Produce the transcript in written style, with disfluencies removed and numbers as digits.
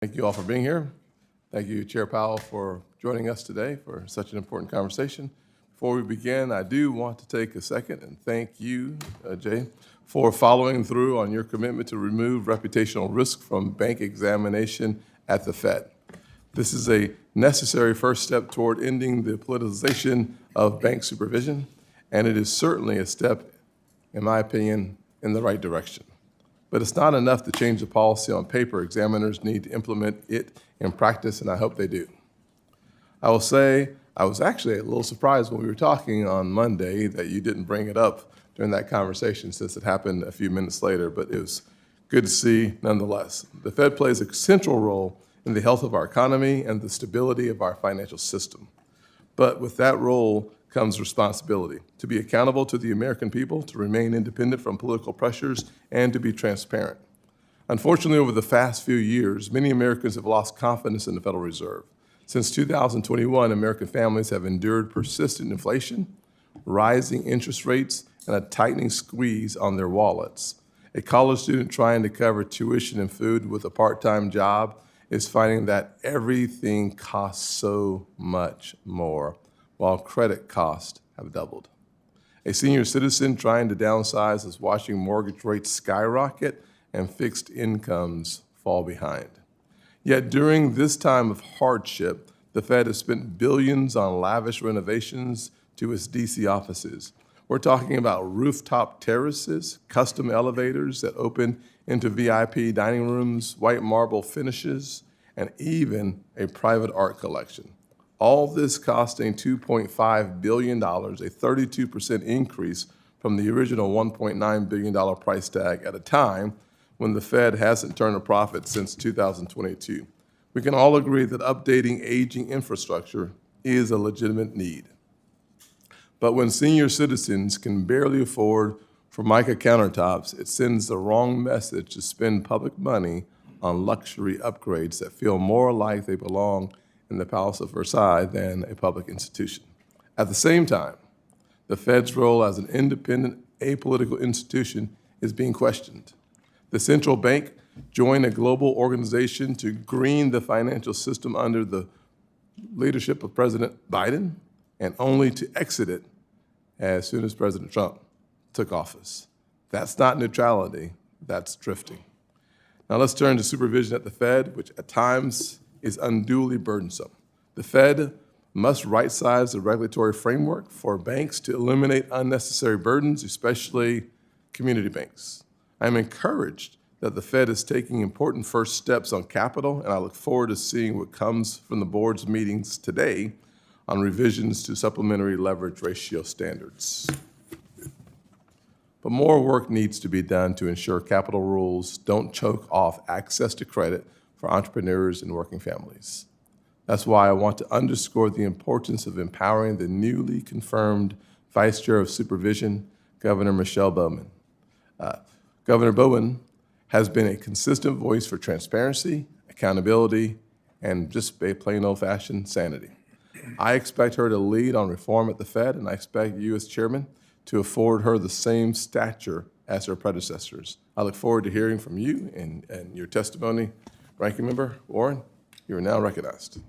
Thank you all for being here. Thank you, Chair Powell, for joining us today for such an important conversation. Before we begin, I do want to take a second and thank you, Jay, for following through on your commitment to remove reputational risk from bank examination at the Fed. This is a necessary first step toward ending the politicization of bank supervision, and it is certainly a step, in my opinion, in the right direction. But it's not enough to change the policy on paper. Examiners need to implement it in practice, and I hope they do. I will say I was actually a little surprised when we were talking on Monday that you didn't bring it up during that conversation, since it happened a few minutes later, but it was good to see nonetheless. The Fed plays a central role in the health of our economy and the stability of our financial system. But with that role comes responsibility to be accountable to the American people, to remain independent from political pressures, and to be transparent. Unfortunately, over the past few years, many Americans have lost confidence in the Federal Reserve. Since 2021, American families have endured persistent inflation, rising interest rates, and a tightening squeeze on their wallets. A college student trying to cover tuition and food with a part-time job is finding that everything costs so much more, while credit costs have doubled. A senior citizen trying to downsize is watching mortgage rates skyrocket and fixed incomes fall behind. Yet during this time of hardship, the Fed has spent billions on lavish renovations to its DC offices. We're talking about rooftop terraces, custom elevators that open into VIP dining rooms, white marble finishes, and even a private art collection. All this costing $2.5 billion, a 32% increase from the original $1.9 billion price tag at a time when the Fed hasn't turned a profit since 2022. We can all agree that updating aging infrastructure is a legitimate need. But when senior citizens can barely afford Formica countertops, it sends the wrong message to spend public money on luxury upgrades that feel more like they belong in the Palace of Versailles than a public institution. At the same time, the Fed's role as an independent, apolitical institution is being questioned. The central bank joined a global organization to green the financial system under the leadership of President Biden, and only to exit it as soon as President Trump took office. That's not neutrality, that's drifting. Now let's turn to supervision at the Fed, which at times is unduly burdensome. The Fed must right-size the regulatory framework for banks to eliminate unnecessary burdens, especially community banks. I'm encouraged that the Fed is taking important first steps on capital, and I look forward to seeing what comes from the board's meetings today on revisions to supplementary leverage ratio standards. But more work needs to be done to ensure capital rules don't choke off access to credit for entrepreneurs and working families. That's why I want to underscore the importance of empowering the newly confirmed Vice Chair of Supervision, Governor Michelle Bowman. Governor Bowman has been a consistent voice for transparency, accountability, and just plain old-fashioned sanity. I expect her to lead on reform at the Fed, and I expect you as chairman to afford her the same stature as her predecessors. I look forward to hearing from you and your testimony. Ranking Member Warren, you are now recognized.